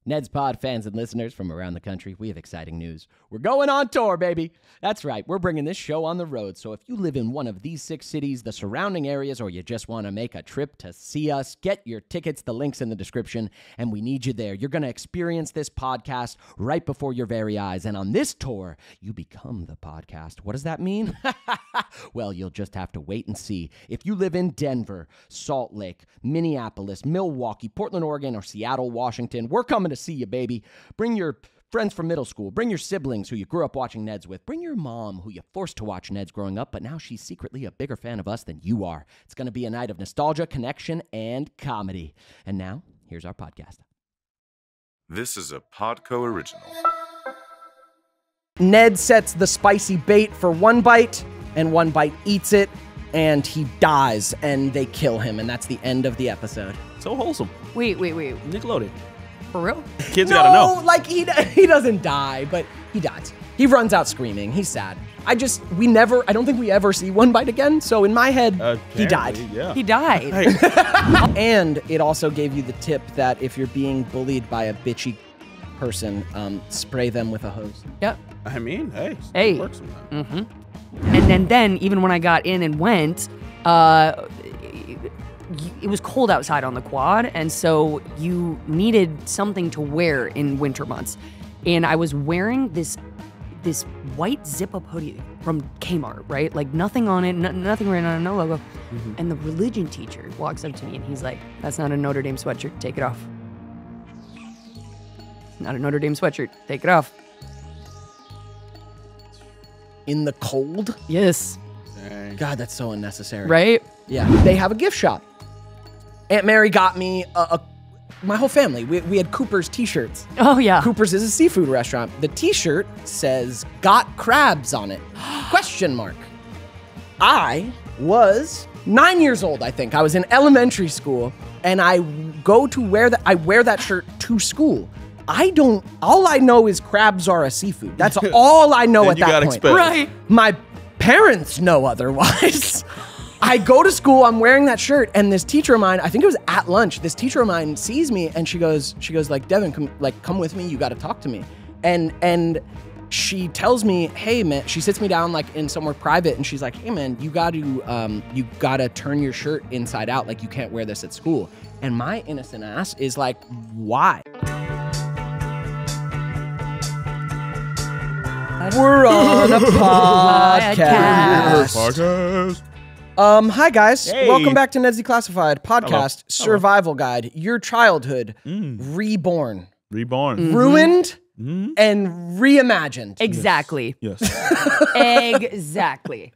Neds Pod fans and listeners from around the country, we have exciting news. We're going on tour, baby. That's right, we're bringing this show on the road. So if you live in one of these 6 cities, the surrounding areas, or you just want to make a trip to see us, get your tickets. The link's in the description, and we need you there. You're going to experience this podcast right before your very eyes. And on this tour, you become the podcast. What does that mean? Well, you'll just have to wait and see. If you live in Denver, Salt Lake, Minneapolis, Milwaukee, Portland, Oregon, or Seattle, Washington, we're coming to see you, baby. Bring your friends from middle school. Bring your siblings who you grew up watching Neds with. Bring your mom who you forced to watch Neds growing up, but now she's secretly a bigger fan of us than you are. It's going to be a night of nostalgia, connection, and comedy. And now, here's our podcast. This is a Podco original. Ned sets the spicy bait for one bite, and one bite eats it, and he dies, and they kill him, and that's the end of the episode. So wholesome. Wait. Nickelodeon. For real? Kids gotta know. No, like he doesn't die, but he dies. He runs out screaming. He's sad. I don't think we ever see one bite again, so in my head, he died. Yeah. He died. Hey. And it also gave you the tip that if you're being bullied by a bitchy person, spray them with a hose. Yep. I mean, hey. Hey. It works sometimes. Mm-hmm. And then even when I got in and went, it was cold outside on the quad, and so you needed something to wear in winter months. And I was wearing this white zip-up hoodie from Kmart, right? Like nothing on it, nothing written on it, no logo. Mm-hmm. And the religion teacher walks up to me and he's like, "That's not a Notre Dame sweatshirt, take it off." Not a Notre Dame sweatshirt, take it off. In the cold? Yes. Dang. God, that's so unnecessary. Right? Yeah. They have a gift shop. Aunt Mary got me my whole family. We had Cooper's t-shirts. Oh, yeah. Cooper's is a seafood restaurant. The t-shirt says, "Got crabs" on it. Question mark. I was 9 years old, I think. I was in elementary school, and I wear that shirt to school. All I know is crabs are a seafood. That's all I know at that point. Right. My parents know otherwise. I go to school, I'm wearing that shirt, and this teacher of mine, I think it was at lunch, this teacher of mine sees me, and she goes like, "Devon, come with me, you gotta talk to me." And she tells me, "Hey man," she sits me down like in somewhere private, and she's like, "Hey man, you gotta turn your shirt inside out, like you can't wear this at school." And my innocent ass is like, "Why?" We're on a podcast. Hi guys. Hey. Welcome back to Neds Declassified podcast, survival guide, your childhood reborn, ruined, and reimagined. Exactly. Yes. Exactly.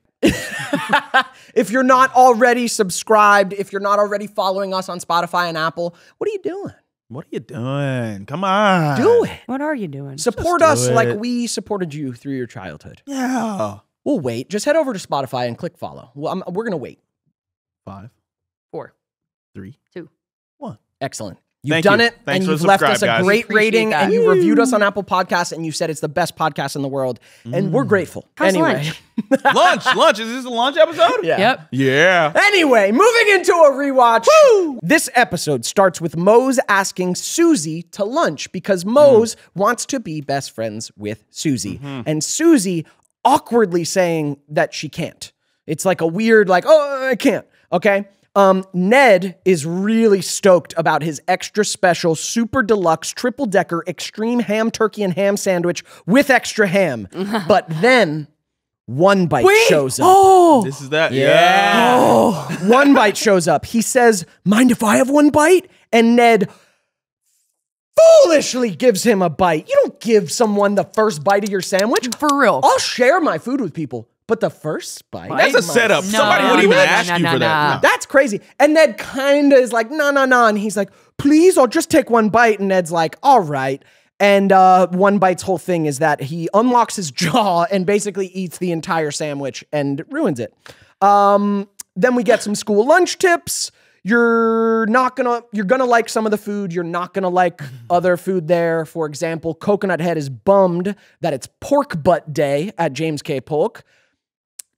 If you're not already subscribed, if you're not already following us on Spotify and Apple, what are you doing? What are you doing? Come on. Do it. What are you doing? Support do us it. like we supported you through your childhood. Yeah. We'll wait. Just head over to Spotify and click follow. Well, we're going to wait. 5, 4, 3, 2, 1. Excellent. You've Thank done you. it, Thanks and for you've the left us subscribe, a guys. great Appreciate rating, that. and you reviewed us on Apple Podcasts, and you said it's the best podcast in the world, and we're grateful. How's anyway. lunch? Lunch. Is this a lunch episode? Yeah. Yep. Yeah. Anyway, moving into a rewatch. Woo! This episode starts with Mose asking Susie to lunch because Mose wants to be best friends with Susie, and Susie awkwardly saying that she can't. It's like a weird, like, "Oh, I can't." Okay. Ned is really stoked about his extra special, super deluxe, triple-decker, extreme ham turkey and ham sandwich with extra ham. But then One Bite shows up. Oh, This is that. Yeah. Oh, One Bite shows up. He says, "Mind if I have one bite?" And Ned foolishly gives him a bite. You don't give someone the first bite of your sandwich. for real. I'll share my food with people, but the first bite? That's a setup. No, Somebody wouldn't even ask you for that. No. That's crazy. And Ned kind of is like, no. And he's like, "Please, I'll just take one bite." And Ned's like, "All right." And One Bite's whole thing is that he unlocks his jaw and basically eats the entire sandwich and ruins it. Then we get some school lunch tips. You're gonna like some of the food. You're not gonna like other food there. For example, Coconut Head is bummed that it's pork butt day at James K Polk.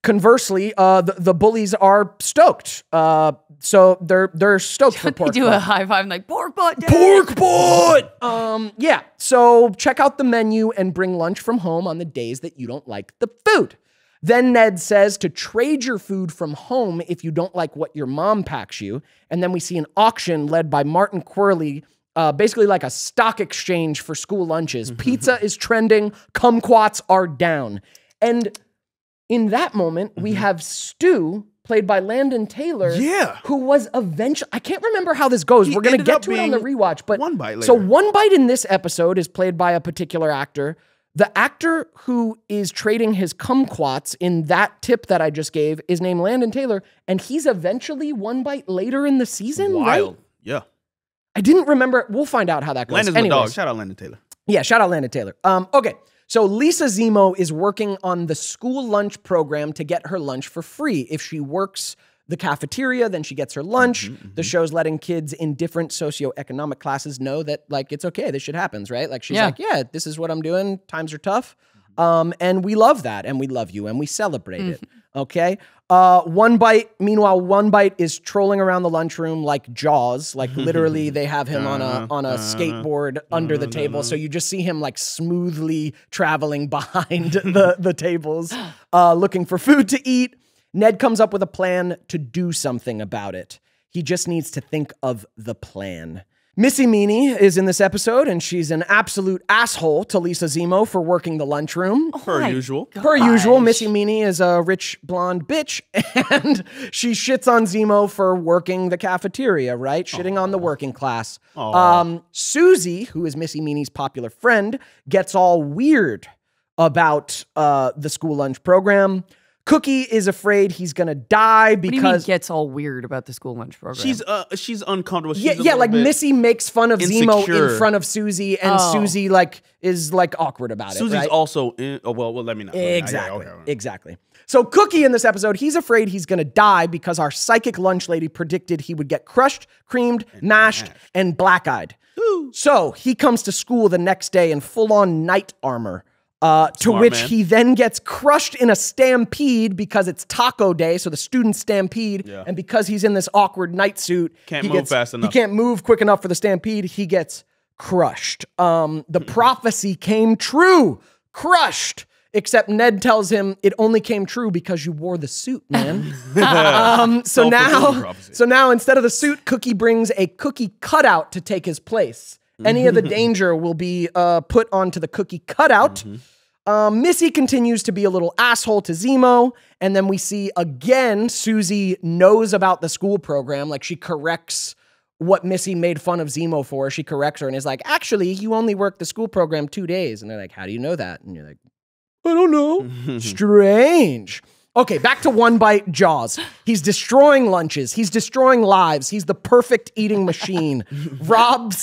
conversely, the bullies are stoked. So they're stoked for pork do butt. a high five like pork butt. Day. Pork butt! Yeah, so check out the menu and bring lunch from home on the days that you don't like the food. Then Ned says to trade your food from home if you don't like what your mom packs you. And then we see an auction led by Martin Quirley, basically like a stock exchange for school lunches. Pizza is trending, kumquats are down. And in that moment, we have Stu, played by Landon Taylor, who was eventually, I can't remember how this goes. We're going to get to it on the rewatch. But One Bite later. So One Bite in this episode is played by a particular actor. The actor who is trading his kumquats in that tip that I just gave is named Landon Taylor, and he's eventually One Bite later in the season, Wild. right? Yeah. I didn't remember. We'll find out how that goes. Landon's my dog. Shout out Landon Taylor. Yeah, shout out Landon Taylor. Okay, so Lisa Zemo is working on the school lunch program to get her lunch for free. If she works the cafeteria, then she gets her lunch. The show's letting kids in different socioeconomic classes know that, like, it's okay. This shit happens, right? Like, she's like, yeah, this is what I'm doing. Times are tough. And we love that, and we love you, and we celebrate it, okay? One Bite, meanwhile, One Bite is trolling around the lunchroom like Jaws. Like, literally, they have him on a skateboard under the table, so you just see him, like, smoothly traveling behind the tables, looking for food to eat. Ned comes up with a plan to do something about it. He just needs to think of the plan. Missy Meany is in this episode, and she's an absolute asshole to Lisa Zemo for working the lunchroom. Per usual. Per usual, Missy Meany is a rich blonde bitch, and she shits on Zemo for working the cafeteria, right? Shitting on the working class. Susie, who is Missy Meany's popular friend, gets all weird about the school lunch program. Cookie is afraid he's gonna die because... What do you mean gets all weird about the school lunch program? She's uncomfortable. She's yeah, like Missy makes fun of Zemo insecure. in front of Susie, and Susie is awkward about it. Susie's right? also well, let me know. Exactly. Okay. Exactly. So Cookie in this episode, he's afraid he's gonna die because our psychic lunch lady predicted he would get crushed, creamed, mashed, and black-eyed. So he comes to school the next day in full-on knight armor. To which he then gets crushed in a stampede because it's taco day, so the students stampede, and because he's in this awkward night suit, Can't move fast enough. He can't move quick enough for the stampede. He gets crushed. The prophecy came true. Crushed. Except Ned tells him it only came true because you wore the suit, man. So now instead of the suit, Cookie brings a cookie cutout to take his place. Any of the danger will be put onto the cookie cutout. Missy continues to be a little asshole to Zemo. And then we see, again, Susie knows about the school program. Like, she corrects what Missy made fun of Zemo for. She corrects her and is like, actually, you only work the school program 2 days. And they're like, how do you know that? And you're like, I don't know. Strange. Okay, back to One Bite Jaws. He's destroying lunches. He's destroying lives. He's the perfect eating machine. Rob,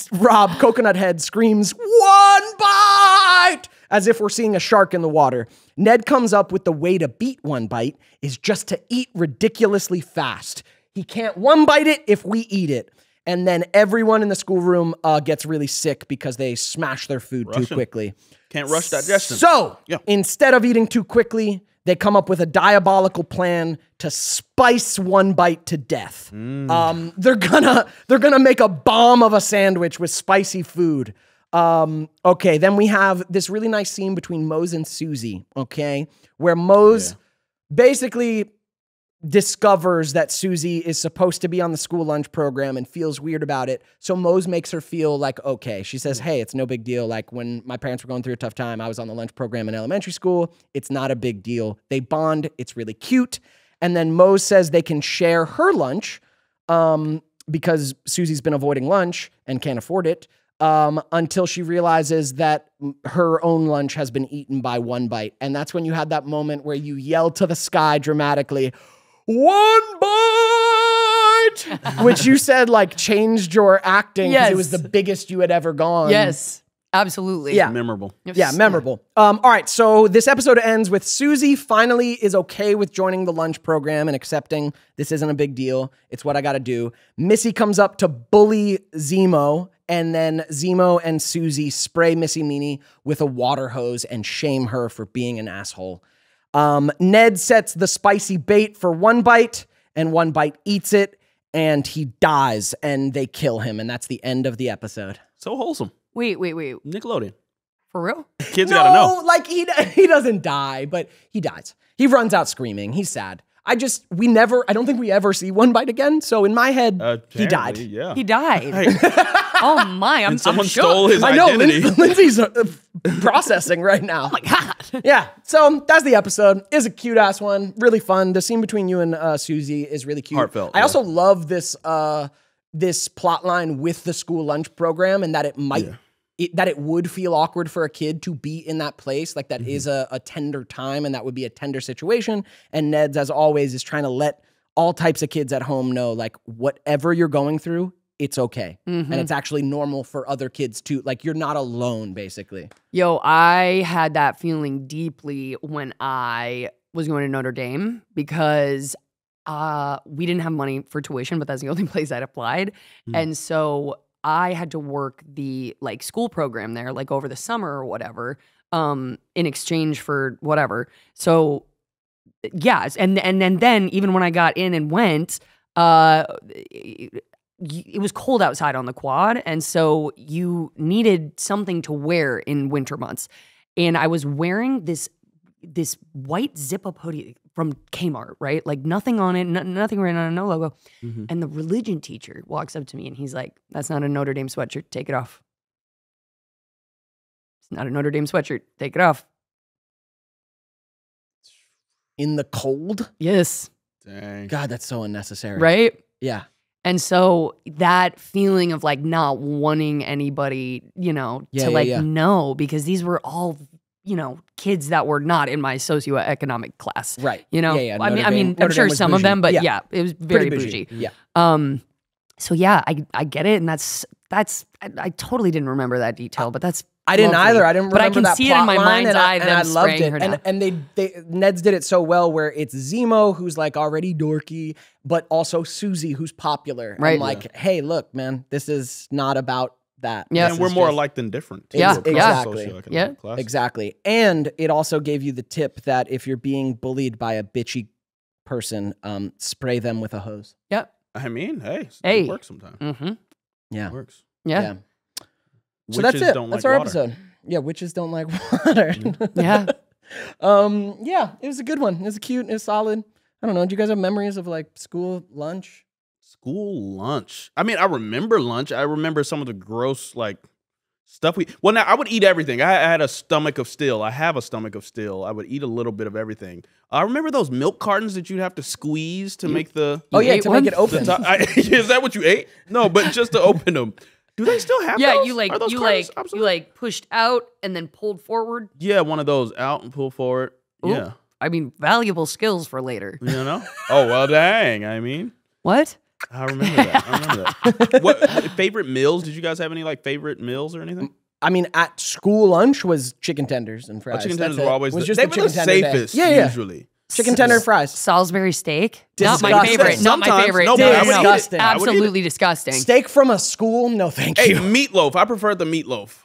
Coconut Head, screams, "One Bite!" as if we're seeing a shark in the water. Ned comes up with the way to beat One Bite is just to eat ridiculously fast. He can't one bite it if we eat it. And then everyone in the schoolroom gets really sick because they smash their food too quickly. Can't rush digestion. So, instead of eating too quickly, they come up with a diabolical plan to spice One Bite to death. They're gonna make a bomb of a sandwich with spicy food. Okay, then we have this really nice scene between Mose and Susie, okay? Where Mose basically discovers that Susie is supposed to be on the school lunch program and feels weird about it. So Mose makes her feel like, okay. She says, hey, it's no big deal. Like, when my parents were going through a tough time, I was on the lunch program in elementary school. It's not a big deal. They bond. It's really cute. And then Mose says they can share her lunch because Susie's been avoiding lunch and can't afford it until she realizes that her own lunch has been eaten by One Bite. And that's when you had that moment where you yell to the sky dramatically, "One Bite!" Which you said, like, changed your acting because it was the biggest you had ever gone. Yes, absolutely. Yeah. Memorable. Yeah, memorable. All right, so this episode ends with Susie finally is okay with joining the lunch program and accepting this isn't a big deal. It's what I got to do. Missy comes up to bully Zemo, and then Zemo and Susie spray Missy Meany with a water hose and shame her for being an asshole. Ned sets the spicy bait for one bite, and one bite eats it, and he dies, and they kill him, and that's the end of the episode. So wholesome. Wait. Nickelodeon. For real? Kids gotta know. Like he doesn't die, but he dies. He runs out screaming. He's sad. I don't think we ever see one bite again. So in my head, he died. Yeah. He died. Oh my, I'm someone shook. stole his I know, identity. Lindsey's processing right now. Oh my God. Yeah, so that's the episode. It's a cute-ass one. Really fun. The scene between you and Susie is really cute. Heartfelt, I yeah. also love this plot line with the school lunch program, and that it might... that it would feel awkward for a kid to be in that place. Like that is a tender time, and that would be a tender situation. And Neds, as always, is trying to let all types of kids at home know, like, whatever you're going through, it's okay. And it's actually normal for other kids too. Like, you're not alone, basically. Yo, I had that feeling deeply when I was going to Notre Dame because we didn't have money for tuition, but that's the only place I'd applied. And so I had to work the like school program there, like over the summer or whatever, in exchange for whatever. So yes, and then even when I got in and went, it was cold outside on the quad, and so you needed something to wear in winter months. And I was wearing this white zip-up hoodie from Kmart, right? Like nothing on it, nothing written on it, no logo. And the religion teacher walks up to me and he's like, "That's not a Notre Dame sweatshirt. Take it off. It's not a Notre Dame sweatshirt. Take it off." In the cold? Yes. Dang. God, that's so unnecessary. Right? Yeah. And so that feeling of like not wanting anybody, to know, because these were all, kids that were not in my socioeconomic class. Right. I Notre mean, Dame I'm sure was some of bougie. them, but yeah, it was very bougie. Yeah. So yeah, I get it, and I totally didn't remember that detail, but that's I didn't lovely. either. I didn't But remember I can that see it in my plot line, mind's eye. and Them I loved spraying it. her down. And they Neds did it so well, where it's Zemo, who's like already dorky, but also Susie, who's popular. Right. And like, hey, look, man, this is not about that. Yeah. And we're more alike than different. too, Yeah, across exactly. socioeconomic Yeah. classes. Exactly. And it also gave you the tip that if you're being bullied by a bitchy person, spray them with a hose. Yep. I mean, hey, Hey. it works sometimes. Mm-hmm. Yeah. It works. Yeah. So that's Witches it. don't That's like our water. episode. Yeah, witches don't like water. Yeah. Yeah, it was a good one. It was cute. It was solid. I don't know. Do you guys have memories of like school lunch? School lunch. I mean, I remember lunch. I remember some of the gross like stuff now I would eat everything. I had a stomach of steel. I have a stomach of steel. I would eat a little bit of everything. I remember those milk cartons that you'd have to squeeze to make the. Oh yeah, ate to one? make it open. Is that what you ate? No, but just to open them. Do they still have Yeah, those? you like Are those you cartons like obsolete? you like pushed out and then pulled forward. Yeah, one of those out and pull forward. Ooh. Yeah. I mean, valuable skills for later. You know? Oh, well, dang. I mean, What? I remember that. What favorite meals? Did you guys have any like favorite meals or anything? I mean, at school lunch was chicken tenders and fries. Chicken That's tenders were it. always was the, just they the were the chicken tender day. safest Yeah, yeah. usually. Chicken tender fries. Salisbury steak? Not my Disgusting. favorite. Not my Sometimes. favorite. No, but I would eat it. Disgusting. I would eat it. Absolutely disgusting. Steak from a school? No, thank Hey, you. meatloaf. I preferred the meatloaf.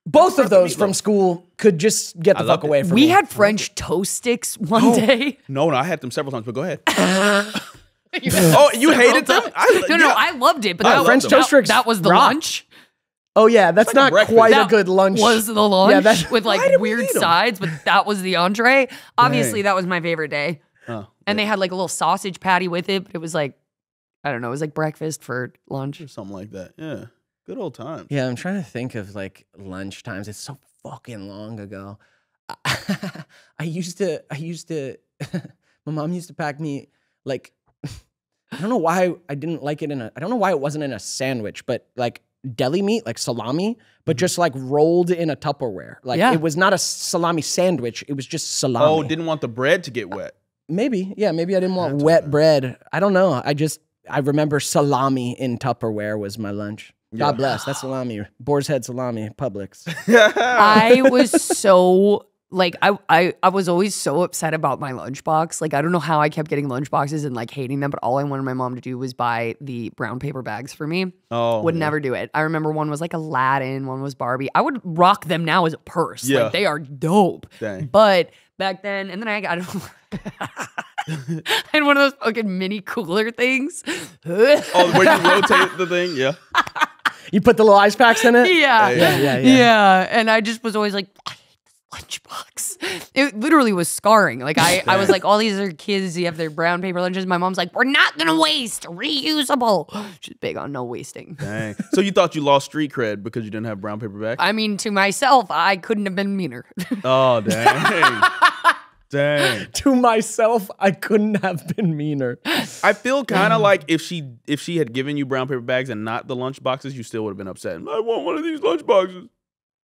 Both of those meatloaf. from school could just get the fuck loved it. away from We me. had French toast sticks one day. No, I had them several times, but go ahead. Oh, you hated them? No, I loved it, but I that, loved French them. toast sticks that was the rock. lunch. Oh yeah, that's like a not breakfast. quite That a good lunch. was the lunch Yeah, that- with Why like did we weird eat 'em? sides, but that was the entree. Obviously, Dang. that was my favorite day. Oh, And they had like a little sausage patty with it. But it was like, I don't know, it was like breakfast for lunch. or something like that. Yeah. Good old times. Yeah, I'm trying to think of like lunch times. It's so fucking long ago. I used to my mom used to pack me like I don't know why I didn't like it I don't know why it wasn't in a sandwich, but like deli meat, like salami, but just like rolled in a Tupperware. Like Yeah. it was not a salami sandwich, it was just salami. Oh, didn't want the bread to get wet. Maybe. Yeah, maybe I didn't want wet bread. I don't know. I remember salami in Tupperware was my lunch. God bless. That's salami. Boar's Head salami, Publix. I was so Like I was always so upset about my lunchbox. Like I don't know how I kept getting lunchboxes and like hating them, but all I wanted my mom to do was buy the brown paper bags for me. Oh, would never do it. I remember one was like Aladdin, one was Barbie. I would rock them now as a purse. Yeah. Like they are dope. Dang. But back then, and then I got I had one of those fucking mini cooler things. Oh, where you rotate the thing? Yeah. You put the little ice packs in it? Yeah. Yeah. Yeah. And I just was always like, lunchbox. It literally was scarring. Like I was like, all these are kids, you have their brown paper lunches. My mom's like, we're not gonna waste, reusable. She's big on no wasting. Dang. So you thought you lost street cred because you didn't have brown paper bags? I mean, to myself, I couldn't have been meaner. Oh, dang. Dang. To myself, I couldn't have been meaner. I feel kind of like if she had given you brown paper bags and not the lunch boxes, you still would have been upset. I want one of these lunch boxes.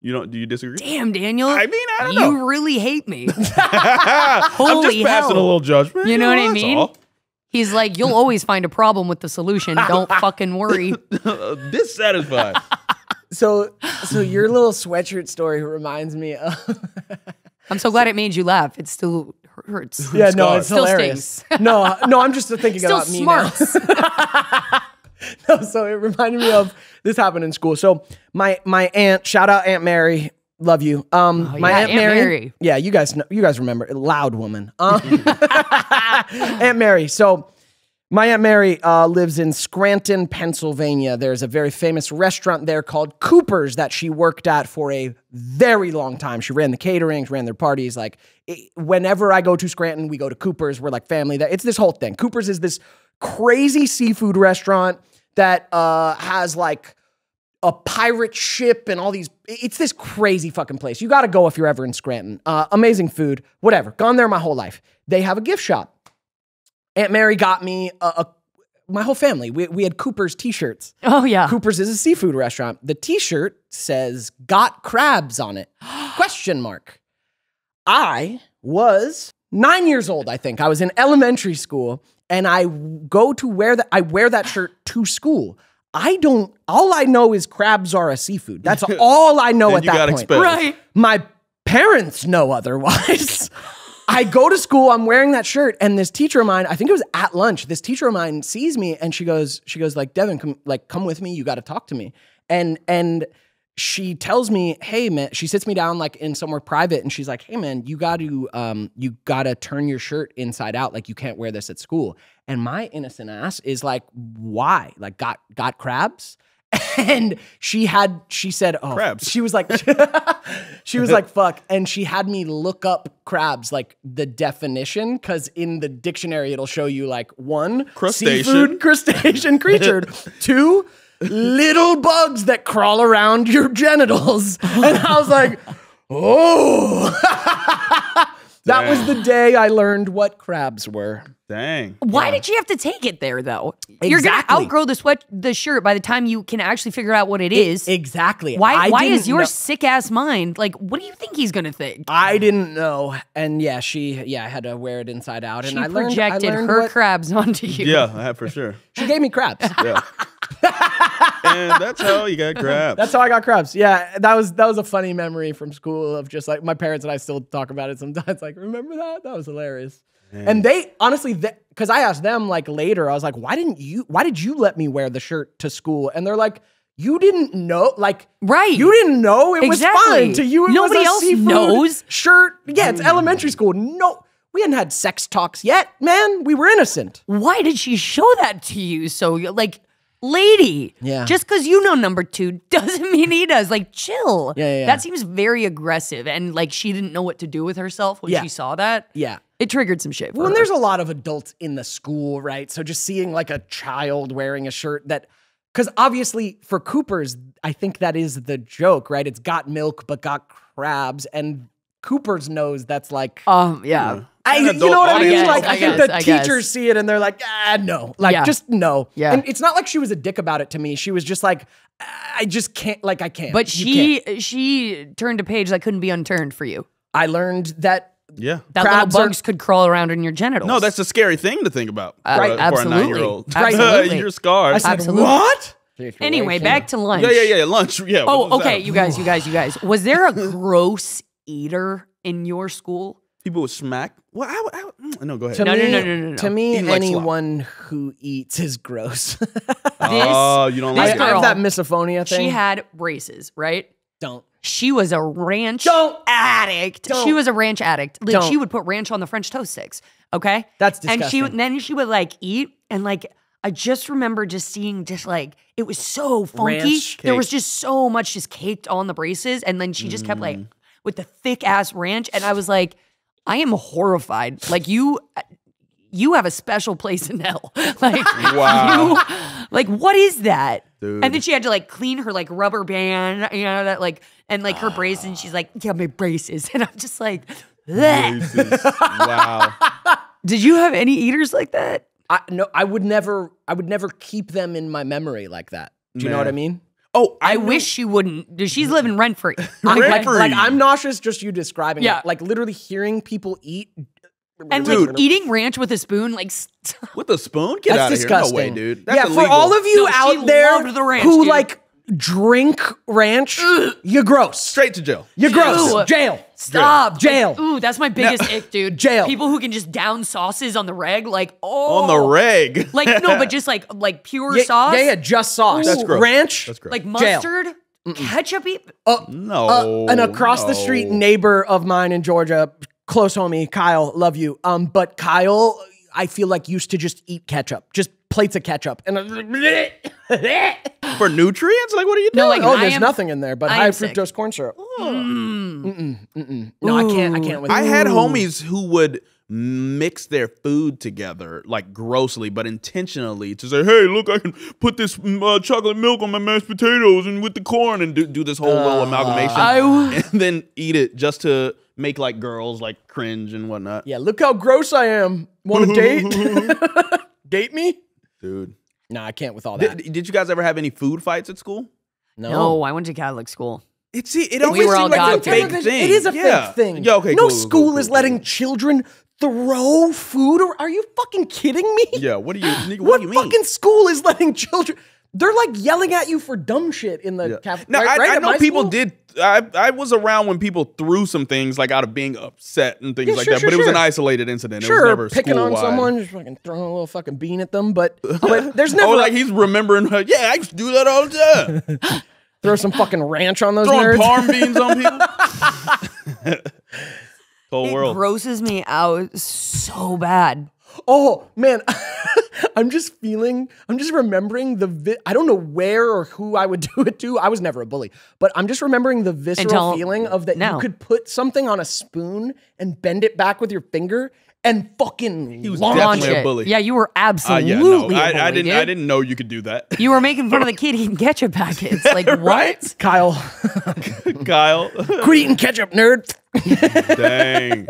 Do you disagree? Damn, Daniel. I mean, I don't know. You really hate me. I'm just passing a little judgment. You know what I that's mean? all. He's like, you'll always find a problem with the solution. Don't fucking worry. Dissatisfied. So your little sweatshirt story reminds me of... I'm so glad it made you laugh. It still hurts. Yeah, no, it's Still hilarious. stings. No, I'm just thinking Still about me smarts. now. No, so it reminded me of this happened in school. So my aunt, shout out Aunt Mary, love you. My Aunt Mary. Yeah, you guys remember, loud woman. Aunt Mary. So my Aunt Mary lives in Scranton, Pennsylvania. There's a very famous restaurant there called Cooper's that she worked at for a very long time. She ran the catering, ran their parties. Like whenever I go to Scranton, we go to Cooper's. We're like family. It's this whole thing. Cooper's is this crazy seafood restaurant that has like a pirate ship and all these. It's this crazy fucking place. You got to go if you're ever in Scranton. Amazing food, whatever. Gone there my whole life. They have a gift shop. Aunt Mary got me my whole family. We had Cooper's t-shirts. Oh yeah. Cooper's is a seafood restaurant. The t-shirt says "Got crabs" on it. Question mark. I was 9 years old, I think. I was in elementary school. And I go to wear that shirt to school. All I know is crabs are a seafood. That's all I know at that point. Right. My parents know otherwise. I go to school, I'm wearing that shirt, and this teacher of mine, I think it was at lunch, this teacher of mine sees me and she goes like, Devon, come with me, you gotta talk to me. And she tells me, hey man, she sits me down like in somewhere private and she's like, hey man, you gotta turn your shirt inside out. Like you can't wear this at school. And my innocent ass is like, why? Like got crabs? And she said, oh, crabs. She was like, she was like, fuck. And she had me look up crabs, like the definition. Cause in the dictionary, it'll show you like 1, crustacean. Seafood, crustacean creature. 2, little bugs that crawl around your genitals. And I was like, oh. That was the day I learned what crabs were. Dang. Why did you have to take it there though? You're gonna outgrow the shirt by the time you can actually figure out what it is. Exactly. Why is your sick ass mind like? What do you think he's gonna think? I didn't know, and I had to wear it inside out, and She I learned her crabs onto you. Yeah, for sure. She gave me crabs. Yeah. And that's how you got crabs. That's how I got crabs. Yeah, that was a funny memory from school of just like my parents and I still talk about it sometimes. Like, remember that? That was hilarious. Man. And they honestly, because I asked them like later, I was like, why did you let me wear the shirt to school? And they're like, you didn't know, like, right? You didn't know it was fine to you. It Nobody was a else seafood knows shirt. Yeah, it's elementary school. No. We hadn't had sex talks yet, man. We were innocent. Why did she show that to you? So, like, lady, just because you know number 2 doesn't mean he does. Like, chill. Yeah. That seems very aggressive. And, like, she didn't know what to do with herself when she saw that. Yeah. It triggered some shit. Well, and there's a lot of adults in the school, right? So just seeing, like, a child wearing a shirt that... Because obviously, for Cooper's, I think that is the joke, right? It's got milk, but got crabs. And Cooper's knows that's like... yeah. You know what I mean? Guess, like, I think the teachers see it and they're like, no. Like, just no. Yeah. And it's not like she was a dick about it to me. She was just like, I just can't, like, I can't. But she turned a page that couldn't be unturned for you. I learned that that little bugs could crawl around in your genitals. No, that's a scary thing to think about for a 9-year-old. Absolutely. You're scarred. I said, what? Anyway, back to lunch. Yeah, lunch. Yeah. Oh, okay, you guys. Was there a gross eater in your school? People would smack. Well, no, go ahead. No. To me, Eating like anyone who eats is gross. Oh, you don't like I it? have that misophonia thing. She had braces, right? Don't. She was a ranch addict. Don't. She was a ranch addict. Like, Don't. she would put ranch on the French toast sticks. Okay, That's disgusting. And then she would like eat, and like I just remember just seeing just like it was so funky. Ranch There was just so much just caked on the braces, and then she just kept like with the thick ass ranch, and I was like, I am horrified. Like you have a special place in hell. Like Wow. like what is that? Dude. And then she had to like clean her like rubber band, you know, that like, and like her braces, and she's like, yeah, my braces. And I'm just like, bleh. Braces. Wow. Did you have any eaters like that? No, I would never keep them in my memory like that. Do you know what I mean? Oh, I wish she wouldn't. She's living rent free. Like I'm nauseous just you describing Yeah. it. Like literally hearing people eat. And Dude. like eating ranch with a spoon, like with a spoon? Get That's out of disgusting. here. No way, dude. That's yeah, illegal. for all of you No, she out there loved the ranch, who dude. like drink ranch, you're gross. Straight to jail. You're gross. Ew. Jail. stop. Jail. Like, ooh, that's my biggest ick, dude. Jail. People who can just down sauces on the reg, like On the reg. Like no, but just like pure Yeah, sauce. yeah, just sauce. That's gross. Ranch. That's gross. Like Jail. mustard, ketchup. No. An across the street neighbor of mine in Georgia, close homie, Kyle, love you. But Kyle, I feel like used to just eat ketchup, just plates of ketchup, and For nutrients? Like, what are you doing? No, like, oh, I there's am- nothing in there, but I high am sick. fructose corn syrup. No, I can't with I it. had homies who would mix their food together like grossly, but intentionally to say, "Hey, look, I can put this chocolate milk on my mashed potatoes and with the corn and do this whole little amalgamation, and then eat it just to make like girls like cringe and whatnot." Yeah, look how gross I am. Want to date? Date me? Dude, No, I can't with all that. did you guys ever have any food fights at school? No, I went to Catholic school. It always were all seemed like a adopted. fake thing. It is a Yeah. fake thing. Yeah, okay, no cool, school cool, is cool, letting cool. children throw food. Or are you fucking kidding me? Yeah, what do you What do you mean? fucking school is letting children? They're like yelling at you for dumb shit in the cafeteria. Now, right, I at know my people school? did. I was around when people threw some things like out of being upset and things Yeah, like sure, that, sure, but it was an sure. isolated incident. It was Sure, never picking on school-wide. someone, just fucking throwing a little fucking bean at them, but there's never Oh, like he's remembering. Yeah, I used to do that all the time. throw some fucking ranch on those Throwing nerds. parm beans on people. Whole It world. grosses me out so bad. Oh man, I'm just remembering I don't know where or who I would do it to. I was never a bully, but I'm just remembering the visceral Until feeling of that now. you could put something on a spoon and bend it back with your finger and fucking was launch definitely it. a bully. Yeah, you were absolutely Yeah, no, a bully, I dude. didn't know you could do that. You were making fun of the kid eating ketchup packets. Like what? Right? Kyle, Kyle. quit eating ketchup, nerd. Dang.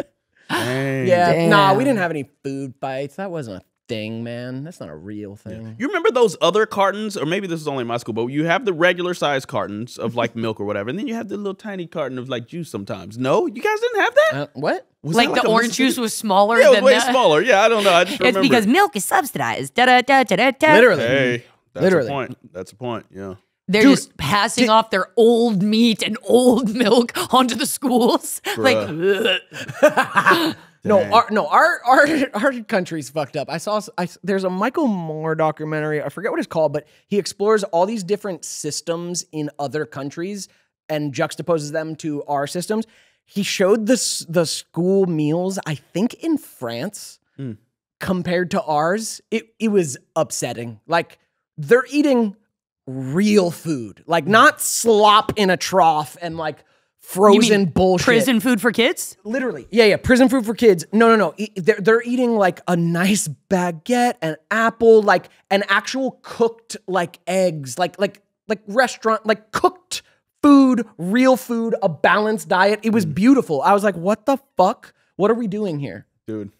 Yeah, Damn. nah, we didn't have any food fights. That wasn't a thing, man. That's not a real thing. You remember those other cartons, or maybe this is only in my school, but you have the regular size cartons of like milk or whatever, and then you have the little tiny carton of like juice sometimes. No? You guys didn't have that? What? Was Like that the a orange Mississippi- juice was smaller Yeah, it was than way that. smaller. Yeah, I don't know. I just It's remember. because milk is subsidized. Da-da-da-da-da-da. Literally. Hey, that's Literally. a point. That's a point. Yeah. They're Dude, just passing off their old meat and old milk onto the schools. Like, ugh. Our country's fucked up. There's a Michael Moore documentary. I forget what it's called, but he explores all these different systems in other countries and juxtaposes them to our systems. He showed the school meals, I think in France, compared to ours. It was upsetting. Like they're eating real food, like not slop in a trough and like You mean frozen bullshit. prison food for kids? Literally. Yeah. Prison food for kids. No. They're eating like a nice baguette, an apple, like an actual cooked like eggs, like restaurant, like cooked food, real food, a balanced diet. It was beautiful. I was like, what the fuck? What are we doing here? Dude,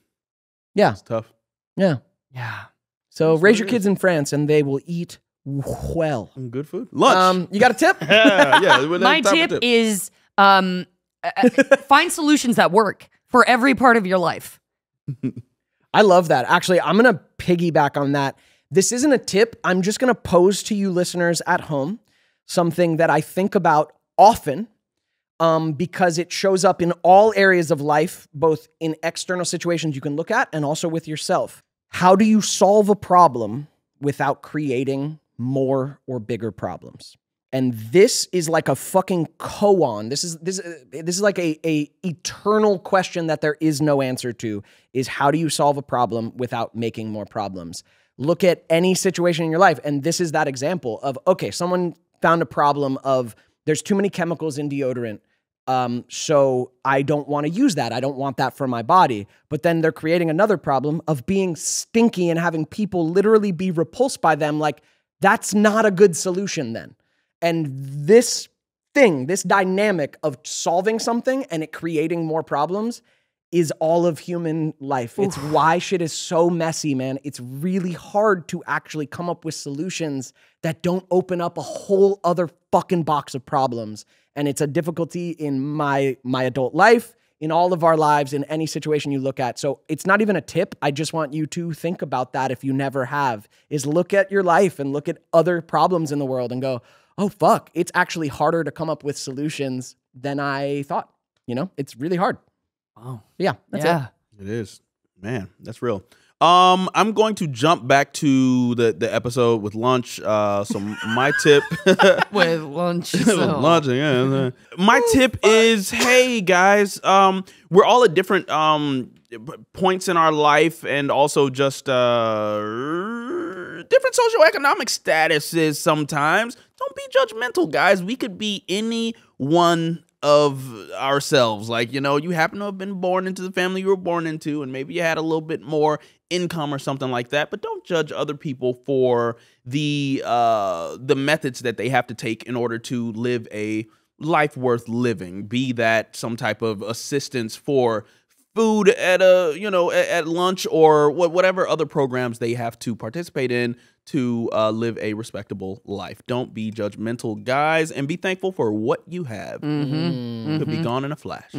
Yeah. it's tough. Yeah. Yeah. So raise your kids in France and they will eat well. Good food. Lunch. You got a tip? yeah. My tip is find solutions that work for every part of your life. I love that. Actually, I'm going to piggyback on that. This isn't a tip. I'm just going to pose to you listeners at home something that I think about often. because it shows up in all areas of life, both in external situations you can look at and also with yourself. How do you solve a problem without creating more or bigger problems? And this is like a fucking koan. This is like a eternal question that there is no answer to, is how do you solve a problem without making more problems? Look at any situation in your life, and this is that example of, okay, someone found a problem of there's too many chemicals in deodorant, so I don't want to use that. I don't want that for my body. But then they're creating another problem of being stinky and having people literally be repulsed by them. Like, that's not a good solution then. And this thing, this dynamic of solving something and it creating more problems is all of human life. Oof. It's why shit is so messy, man. It's really hard to actually come up with solutions that don't open up a whole other fucking box of problems. And it's a difficulty in my adult life, in all of our lives, in any situation you look at. So it's not even a tip. I just want you to think about that if you never have, is look at your life and look at other problems in the world and go, oh, fuck, it's actually harder to come up with solutions than I thought. You know, it's really hard. Oh, yeah, that's it. It is, man. That's real. I'm going to jump back to the episode with lunch. So my tip with lunch, lunch again. My tip is, hey guys, we're all at different points in our life, and also just different socioeconomic statuses. Sometimes don't be judgmental, guys. We could be any one of ourselves. Like, you know, you happen to have been born into the family you were born into, and maybe you had a little bit more income or something like that, but don't judge other people for the methods that they have to take in order to live a life worth living. Be that some type of assistance for food at at lunch, or whatever other programs they have to participate in to live a respectable life. Don't be judgmental, guys, and be thankful for what you have. Could be gone in a flash.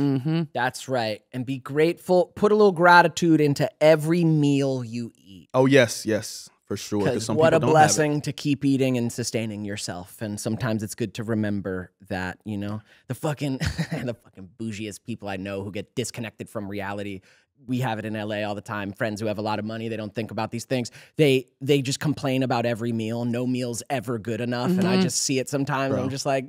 That's right. And be grateful. Put a little gratitude into every meal you eat. Oh, yes, for sure. Because what a blessing to keep eating and sustaining yourself. And sometimes it's good to remember that, you know, the fucking bougiest people I know who get disconnected from reality. We have it in LA all the time. Friends who have a lot of money, they don't think about these things. They just complain about every meal. No meal's ever good enough. And I just see it sometimes. I'm just like,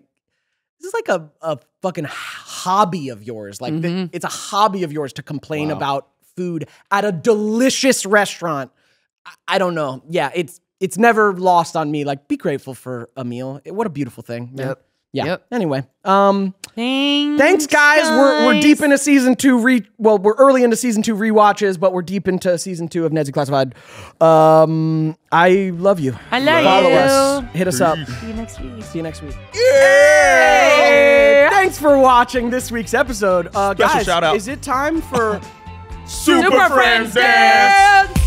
this is like a fucking hobby of yours. Like it's a hobby of yours to complain about food at a delicious restaurant. I don't know. Yeah, it's never lost on me. Like, be grateful for a meal. What a beautiful thing. Man. Yep. Yeah. Yep. Anyway, thanks guys. We're deep into season 2. We're early into season 2 rewatches, but we're deep into season 2 of Neds Declassified. I love you. I love you. Follow us. Hit us up. See you next week. See you next week. Yay! Thanks for watching this week's episode. Guys, shout out. Is it time for Super Friends Dance?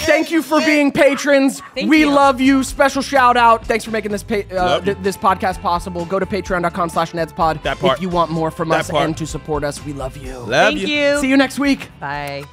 Thank you for being patrons. We love you. Special shout out. Thanks for making this this podcast possible. Go to patreon.com/nedspod That part. if you want more from us part. and to support us. We love you. Love Thank you. See you next week. Bye.